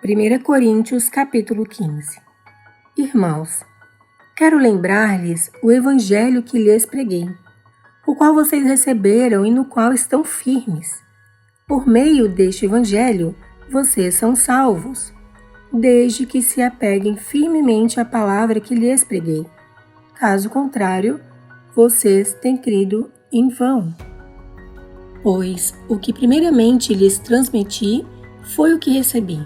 1 Coríntios capítulo 15. Irmãos, quero lembrar-lhes o evangelho que lhes preguei, o qual vocês receberam e no qual estão firmes. Por meio deste evangelho, vocês são salvos, desde que se apeguem firmemente à palavra que lhes preguei. Caso contrário, vocês têm crido em vão. Pois o que primeiramente lhes transmiti foi o que recebi,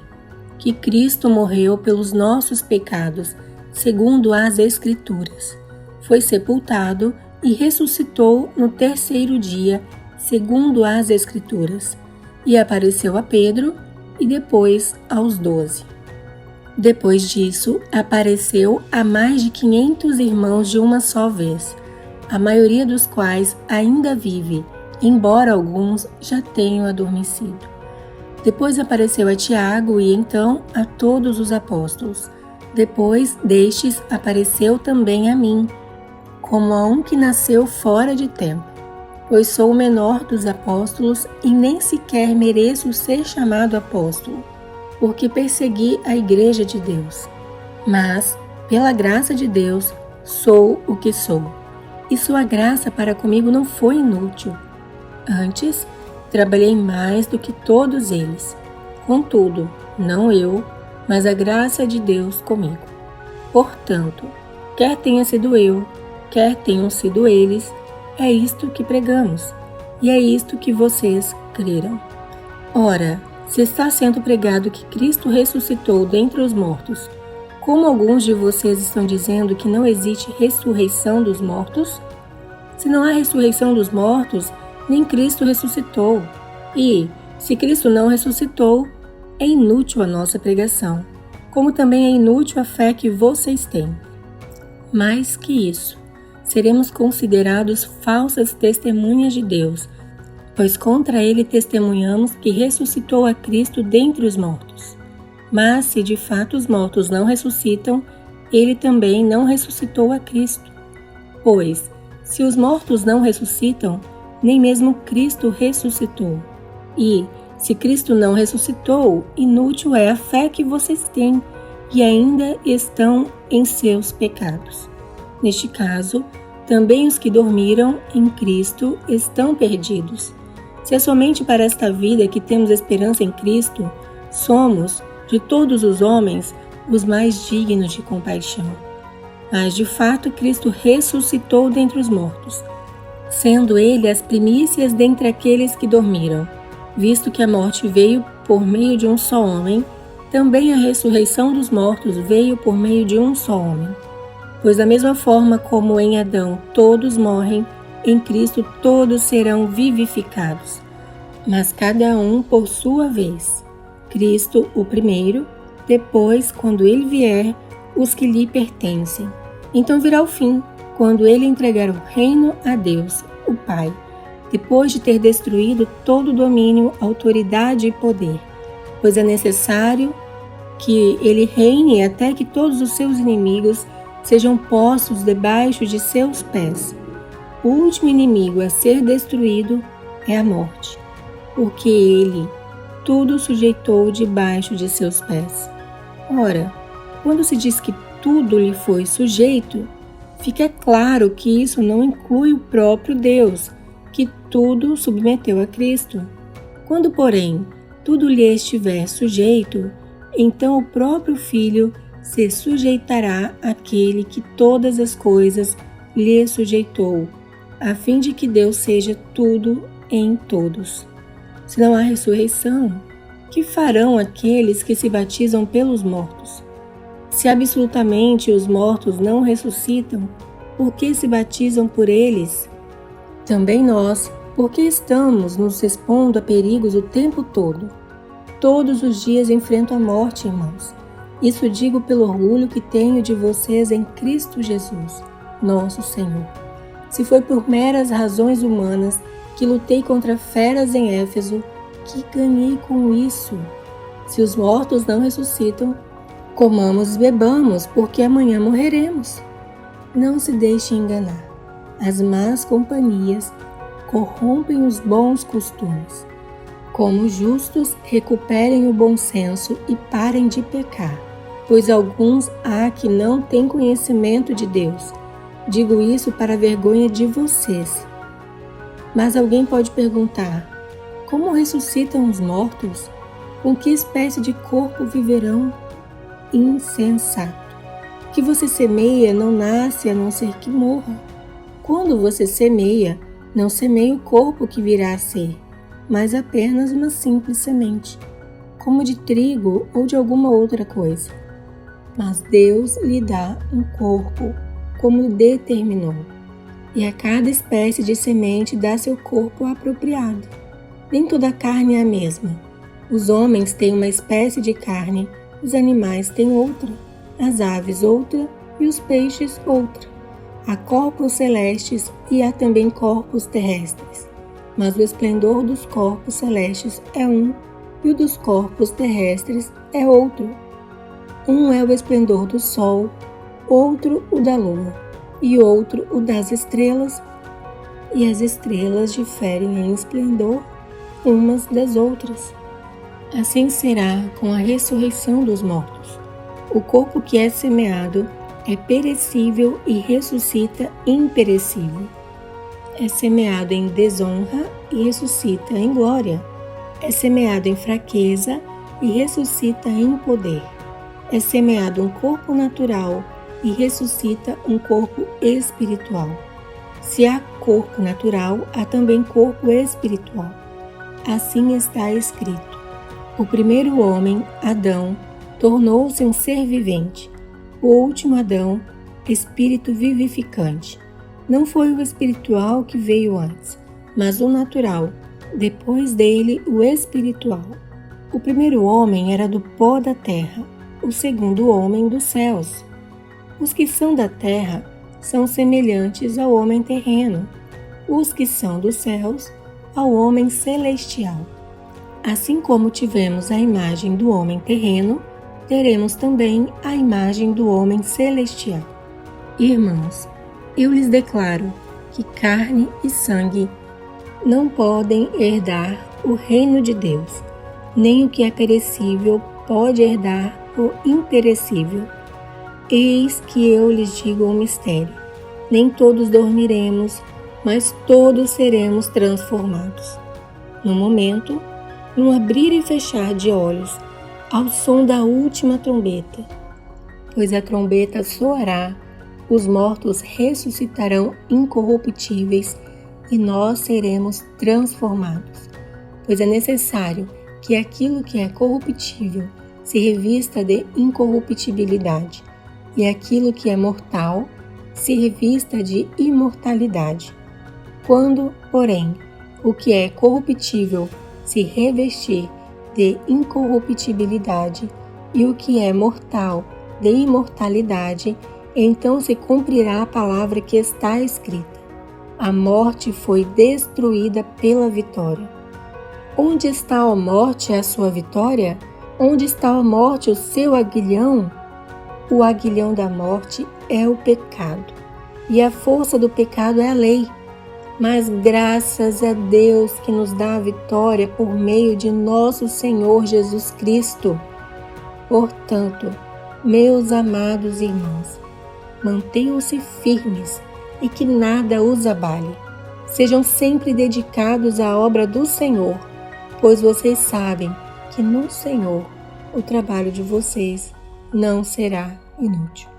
que Cristo morreu pelos nossos pecados, segundo as Escrituras. Foi sepultado e ressuscitou no terceiro dia, segundo as Escrituras. E apareceu a Pedro e depois aos 12. Depois disso, apareceu a mais de 500 irmãos de uma só vez, a maioria dos quais ainda vive, embora alguns já tenham adormecido. Depois apareceu a Tiago e então a todos os apóstolos. Depois destes apareceu também a mim, como a um que nasceu fora de tempo, pois sou o menor dos apóstolos e nem sequer mereço ser chamado apóstolo, porque persegui a igreja de Deus. Mas, pela graça de Deus, sou o que sou. E sua graça para comigo não foi inútil. Antes, trabalhei mais do que todos eles. Contudo, não eu, mas a graça de Deus comigo. Portanto, quer tenha sido eu, quer tenham sido eles, é isto que pregamos, e é isto que vocês creram. Ora, se está sendo pregado que Cristo ressuscitou dentre os mortos, como alguns de vocês estão dizendo que não existe ressurreição dos mortos? Se não há ressurreição dos mortos, nem Cristo ressuscitou. E, se Cristo não ressuscitou, é inútil a nossa pregação, como também é inútil a fé que vocês têm. Mais que isso, seremos considerados falsas testemunhas de Deus, pois contra ele testemunhamos que ressuscitou a Cristo dentre os mortos. Mas se de fato os mortos não ressuscitam, ele também não ressuscitou a Cristo. Pois, se os mortos não ressuscitam, nem mesmo Cristo ressuscitou. E, se Cristo não ressuscitou, inútil é a fé que vocês têm e ainda estão em seus pecados. Neste caso, também os que dormiram em Cristo estão perdidos. Se é somente para esta vida que temos esperança em Cristo, somos, de todos os homens, os mais dignos de compaixão. Mas, de fato, Cristo ressuscitou dentre os mortos, sendo ele as primícias dentre aqueles que dormiram. Visto que a morte veio por meio de um só homem, também a ressurreição dos mortos veio por meio de um só homem. Pois da mesma forma como em Adão todos morrem, em Cristo todos serão vivificados, mas cada um por sua vez. Cristo o primeiro, depois, quando ele vier, os que lhe pertencem. Então virá o fim, quando ele entregar o reino a Deus, o Pai, depois de ter destruído todo domínio, autoridade e poder, pois é necessário que ele reine até que todos os seus inimigos sejam postos debaixo de seus pés. O último inimigo a ser destruído é a morte, porque ele tudo sujeitou debaixo de seus pés. Ora, quando se diz que tudo lhe foi sujeito, fica claro que isso não inclui o próprio Deus, que tudo submeteu a Cristo. Quando, porém, tudo lhe estiver sujeito, então o próprio Filho se sujeitará àquele que todas as coisas lhe sujeitou, a fim de que Deus seja tudo em todos. Se não há ressurreição, que farão aqueles que se batizam pelos mortos? Se absolutamente os mortos não ressuscitam, por que se batizam por eles? Também nós, porque estamos nos expondo a perigos o tempo todo. Todos os dias enfrento a morte, irmãos. Isso digo pelo orgulho que tenho de vocês em Cristo Jesus, nosso Senhor. Se foi por meras razões humanas que lutei contra feras em Éfeso, que ganhei com isso? Se os mortos não ressuscitam, comamos e bebamos, porque amanhã morreremos. Não se deixe enganar. As más companhias corrompem os bons costumes. Como justos, recuperem o bom senso e parem de pecar, pois alguns há que não têm conhecimento de Deus. Digo isso para a vergonha de vocês. Mas alguém pode perguntar: como ressuscitam os mortos? Com que espécie de corpo viverão? Insensato! O que você semeia não nasce a não ser que morra. Quando você semeia, não semeia o corpo que virá a ser, mas apenas uma simples semente, como de trigo ou de alguma outra coisa. Mas Deus lhe dá um corpo como determinou, e a cada espécie de semente dá seu corpo apropriado. Nem toda carne é a mesma. Os homens têm uma espécie de carne, os animais têm outra, as aves outra e os peixes outra. Há corpos celestes e há também corpos terrestres, mas o esplendor dos corpos celestes é um e o dos corpos terrestres é outro. Um é o esplendor do sol, outro o da lua, e outro o das estrelas, e as estrelas diferem em esplendor umas das outras. Assim será com a ressurreição dos mortos. O corpo que é semeado é perecível e ressuscita imperecível. É semeado em desonra e ressuscita em glória. É semeado em fraqueza e ressuscita em poder. É semeado um corpo natural e ressuscita um corpo espiritual. Se há corpo natural, há também corpo espiritual. Assim está escrito: o primeiro homem, Adão, tornou-se um ser vivente. O último Adão, espírito vivificante. Não foi o espiritual que veio antes, mas o natural, depois dele o espiritual. O primeiro homem era do pó da terra, o segundo homem dos céus. Os que são da terra são semelhantes ao homem terreno, os que são dos céus ao homem celestial. Assim como tivemos a imagem do homem terreno, teremos também a imagem do homem celestial. Irmãos, eu lhes declaro que carne e sangue não podem herdar o reino de Deus, nem o que é perecível pode herdar o imperecível. Eis que eu lhes digo um mistério: nem todos dormiremos, mas todos seremos transformados. No momento, num abrir e fechar de olhos, ao som da última trombeta. Pois a trombeta soará, os mortos ressuscitarão incorruptíveis e nós seremos transformados. Pois é necessário que aquilo que é corruptível se revista de incorruptibilidade e aquilo que é mortal se revista de imortalidade. Quando, porém, o que é corruptível se revestir de incorruptibilidade e o que é mortal de imortalidade, então se cumprirá a palavra que está escrita: a morte foi destruída pela vitória. Onde está a morte a sua vitória? Onde está a morte o seu aguilhão? O aguilhão da morte é o pecado, e a força do pecado é a lei. Mas graças a Deus que nos dá a vitória por meio de nosso Senhor Jesus Cristo. Portanto, meus amados irmãos, mantenham-se firmes e que nada os abale. Sejam sempre dedicados à obra do Senhor, pois vocês sabem que no Senhor o trabalho de vocês não será inútil.